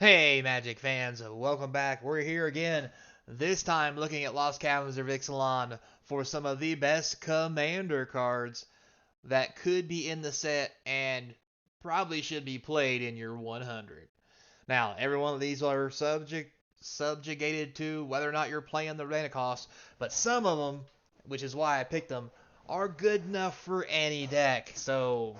Hey, Magic fans, welcome back. We're here again, this time looking at Lost Caverns of Ixalan for some of the best commander cards that could be in the set and probably should be played in your 100. Now, every one of these are subjugated to whether or not you're playing the Arena cost, but some of them, which is why I picked them, are good enough for any deck. So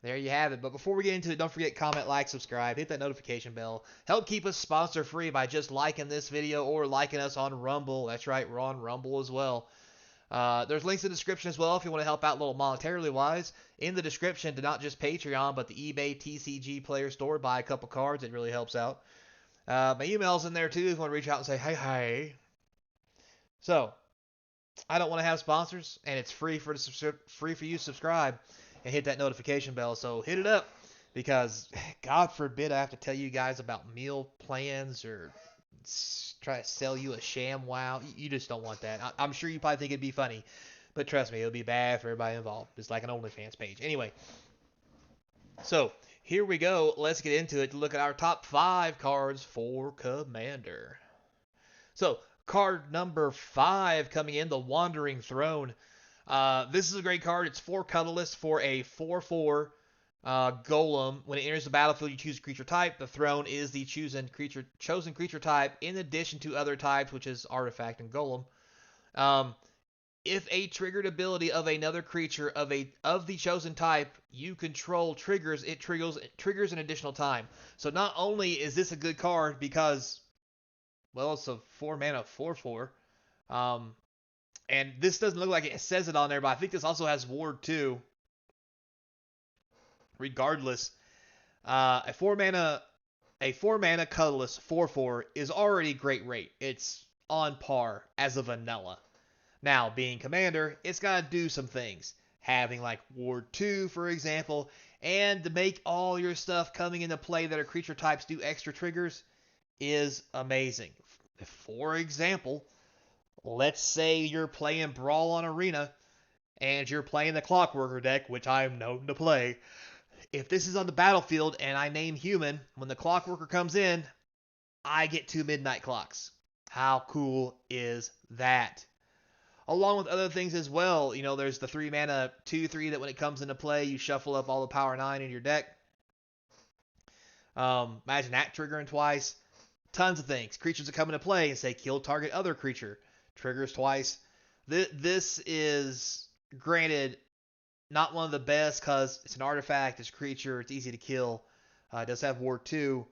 there you have it. But before we get into it, don't forget, comment, like, subscribe, hit that notification bell. Help keep us sponsor free by just liking this video or liking us on Rumble. That's right, we're on Rumble as well. There's links in the description as well if you want to help out a little monetarily wise. In the description to not just Patreon, but the eBay TCG player store. Buy a couple cards. It really helps out. My email's in there too if you want to reach out and say, hey. So, I don't want to have sponsors, and it's free for you to subscribe and hit that notification bell. So hit it up, because God forbid I have to tell you guys about meal plans or try to sell you a sham wow. You just don't want that. I'm sure you probably think it'd be funny, but trust me, it'll be bad for everybody involved. It's like an OnlyFans page. Anyway, so here we go. Let's get into it to look at our top 5 cards for Commander. So, card number 5 coming in, the Wandering Throne. This is a great card. It's 4 colorless for a 4/4 golem. When it enters the battlefield, you choose a creature type. The throne is the chosen creature type, in addition to other types, which is artifact and golem. If a triggered ability of another creature of the chosen type you control triggers, it triggers an additional time. So not only is this a good card because, well, it's a 4 mana 4/4. And this doesn't look like it says it on there, but I think this also has Ward 2. Regardless, a 4 mana colorless 4/4 is already great rate. It's on par as a vanilla. Now, being Commander, it's got to do some things. Having like Ward 2, for example, and to make all your stuff coming into play that are creature types do extra triggers is amazing. For example, let's say you're playing Brawl on Arena and you're playing the Clockworker deck, which I'm known to play. If this is on the battlefield and I name human, when the Clockworker comes in, I get 2 midnight clocks. How cool is that? Along with other things as well, there's the 3 mana 2/3 that when it comes into play, you shuffle up all the power 9 in your deck. Imagine that triggering twice. Tons of things. Creatures that come into play and say kill target other creature. Triggers twice. This is, granted, not one of the best because it's an artifact, it's a creature, it's easy to kill. It does have Ward 2.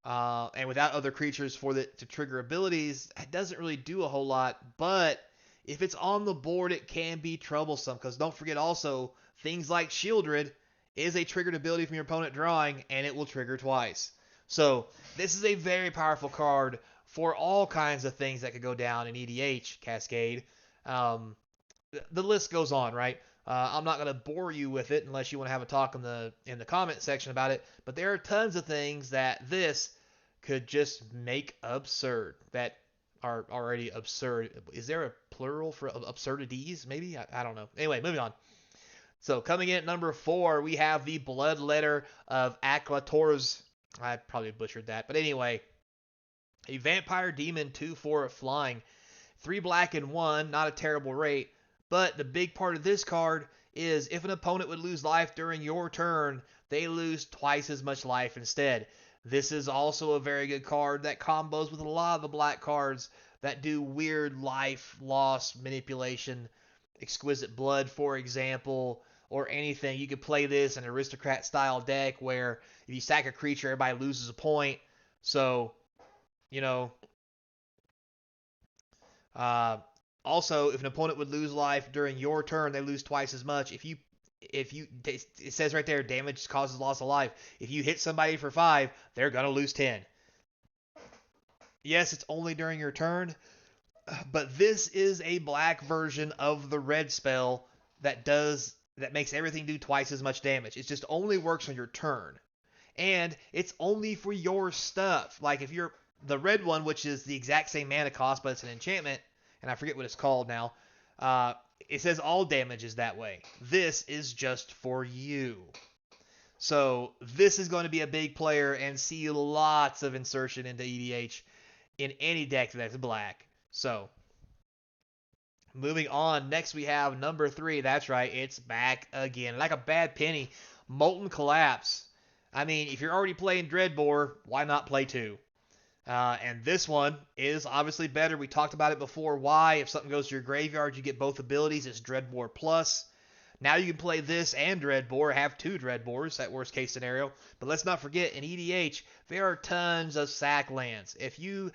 And without other creatures to trigger abilities, it doesn't really do a whole lot. But if it's on the board, it can be troublesome. Because don't forget also, things like Shieldred is a triggered ability from your opponent drawing, and it will trigger twice. So this is a very powerful card for all kinds of things that could go down in EDH, Cascade. The list goes on, right? I'm not going to bore you with it unless you want to have a talk in the comment section about it. But there are tons of things that this could just make absurd, that are already absurd. Is there a plural for absurdities? Maybe? I don't know. Anyway, moving on. So coming in at number 4, we have the Bloodletter of Aclators. I probably butchered that. But anyway, a vampire demon 2/4 flying. 3 black and 1, not a terrible rate. But the big part of this card is if an opponent would lose life during your turn, they lose twice as much life instead. This is also a very good card that combos with a lot of the black cards that do weird life loss manipulation. Exquisite Blood, for example, or anything. You could play this in an aristocrat style deck where if you sack a creature, everybody loses a point. So, you know, also, if an opponent would lose life during your turn, they lose twice as much. It says right there, damage causes loss of life. If you hit somebody for 5, they're gonna lose 10. Yes, it's only during your turn, but this is a black version of the red spell that makes everything do twice as much damage. It just only works on your turn, and it's only for your stuff. Like if you're the red one, which is the exact same mana cost, but it's an enchantment, and I forget what it's called now. It says all damage is that way. This is just for you. So this is going to be a big player and see lots of insertion into EDH in any deck that's black. So moving on, next we have number 3. That's right, it's back again. Like a bad penny, Molten Collapse. I mean, if you're already playing Dreadbore, why not play 2? And this one is obviously better. We talked about it before. Why? If something goes to your graveyard, you get both abilities. It's Dreadbore Plus. Now you can play this and Dreadbore, have 2 Dreadbores, that worst case scenario. But let's not forget, in EDH, there are tons of sack lands. If you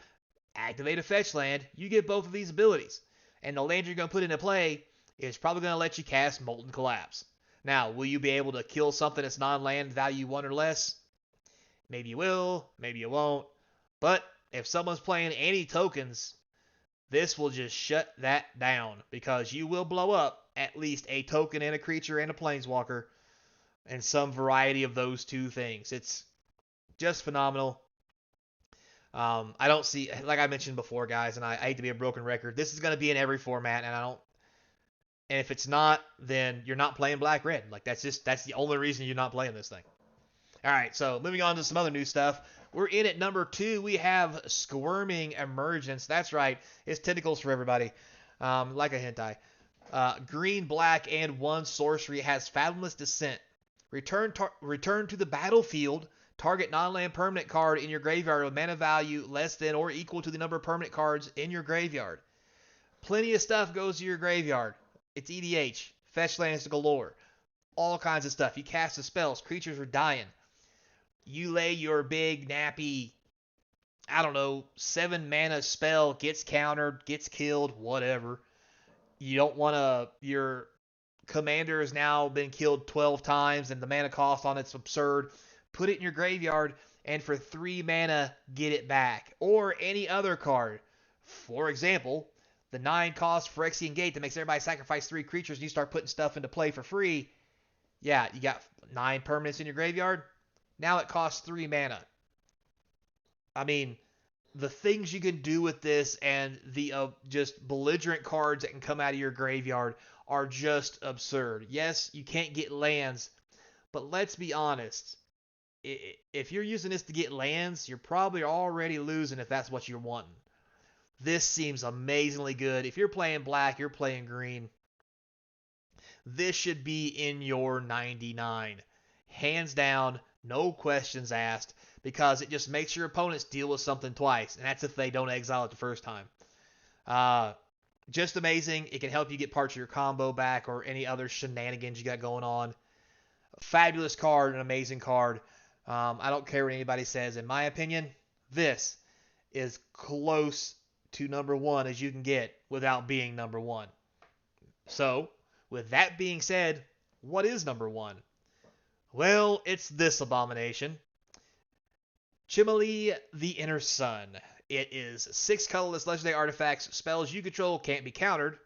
activate a fetch land, you get both of these abilities. And the land you're going to put into play is probably going to let you cast Molten Collapse. Now, will you be able to kill something that's non-land value 1 or less? Maybe you will, maybe you won't. But if someone's playing any tokens, this will just shut that down because you will blow up at least a token and a creature and a planeswalker and some variety of those 2 things. It's just phenomenal. I don't see, like I mentioned before, guys, and I hate to be a broken record, this is going to be in every format, and if it's not, then you're not playing black-red. Like, that's the only reason you're not playing this thing. All right, so moving on to some other new stuff. We're in at number 2. We have Squealing Emergence. That's right. It's tentacles for everybody. Like a hentai. Green, black, and 1 sorcery. Has Fathomless Descent. Return to the battlefield. Target non-land permanent card in your graveyard with mana value less than or equal to the number of permanent cards in your graveyard. Plenty of stuff goes to your graveyard. It's EDH. Fetch lands galore. All kinds of stuff. You cast the spells. Creatures are dying. You lay your big, nappy, 7 mana spell, gets countered, gets killed, whatever. You don't want to, your commander has now been killed 12 times and the mana cost on it's absurd. Put it in your graveyard and for 3 mana, get it back. Or any other card. For example, the 9 cost Phyrexian Gate that makes everybody sacrifice 3 creatures and you start putting stuff into play for free. Yeah, you got 9 permanents in your graveyard. Now it costs 3 mana. I mean, the things you can do with this and the just belligerent cards that can come out of your graveyard are just absurd. Yes, you can't get lands, but let's be honest. If you're using this to get lands, you're probably already losing if that's what you're wanting. This seems amazingly good. If you're playing black, you're playing green. This should be in your 99. Hands down, no questions asked, because it just makes your opponents deal with something twice, and that's if they don't exile it the first time. Just amazing. It can help you get parts of your combo back or any other shenanigans you got going on. Fabulous card, an amazing card. I don't care what anybody says. In my opinion, this is close to number 1 as you can get without being number 1. So, with that being said, what is number 1? Well, it's this abomination. Chimali, the Inner Sun. It is 6 colorless legendary artifacts. Spells you control can't be countered.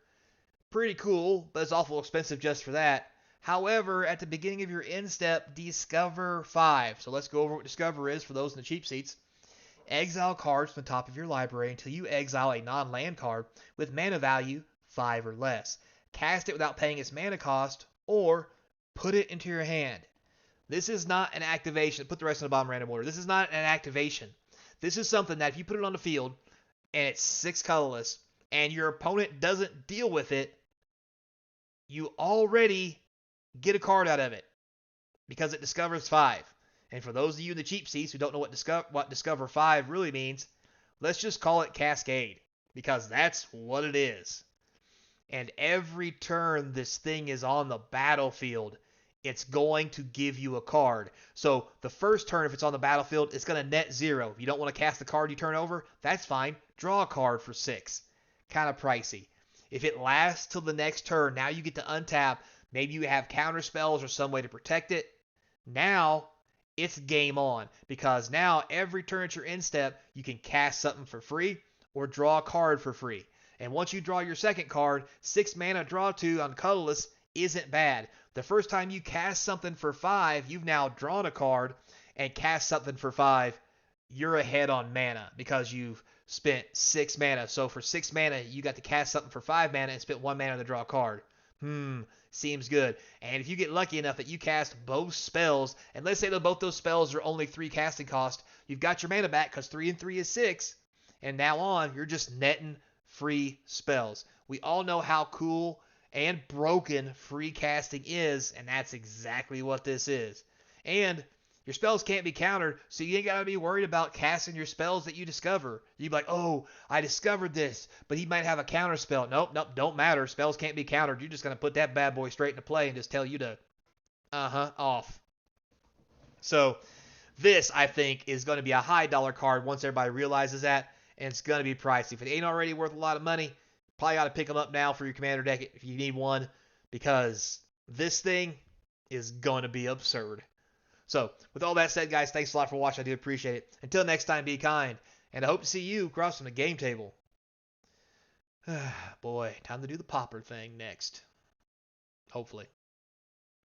Pretty cool, but it's awful expensive just for that. However, at the beginning of your end step, discover 5. So let's go over what discover is for those in the cheap seats. Exile cards from the top of your library until you exile a non-land card with mana value 5 or less. Cast it without paying its mana cost, or put it into your hand. This is not an activation. Put the rest in the bottom random order. This is not an activation. This is something that if you put it on the field and it's 6 colorless and your opponent doesn't deal with it, you already get a card out of it because it discovers 5. And for those of you in the cheap seats who don't know what Discover 5 really means, let's just call it Cascade, because that's what it is. And every turn this thing is on the battlefield, it's going to give you a card. So the first turn, if it's on the battlefield, it's going to net 0. If you don't want to cast the card you turn over, that's fine. Draw a card for 6. Kind of pricey. If it lasts till the next turn, now you get to untap. Maybe you have counter spells or some way to protect it. Now it's game on, because now every turn at your end step, you can cast something for free or draw a card for free. And once you draw your second card, 6 mana draw 2 on colorless isn't bad. The first time you cast something for 5, you've now drawn a card and cast something for 5. You're ahead on mana because you've spent 6 mana. So for 6 mana, you got to cast something for 5 mana and spent 1 mana to draw a card. Seems good. And if you get lucky enough that you cast both spells, and let's say that both those spells are only 3 casting cost, you've got your mana back because 3 and 3 is 6. And now on, you're just netting free spells. We all know how cool and broken free casting is, and that's exactly what this is. And your spells can't be countered, so you ain't got to be worried about casting your spells that you discover. You'd be like, oh, I discovered this, but he might have a counter spell. Nope, don't matter. Spells can't be countered. You're just going to put that bad boy straight into play and just tell you to, off. So this, I think, is going to be a high dollar card once everybody realizes that, and it's going to be pricey. If it ain't already worth a lot of money, probably ought to pick them up now for your commander deck if you need one, because this thing is going to be absurd. So, with all that said, guys, thanks a lot for watching. I do appreciate it. Until next time, be kind, and I hope to see you across from the game table. Boy, time to do the popper thing next. Hopefully.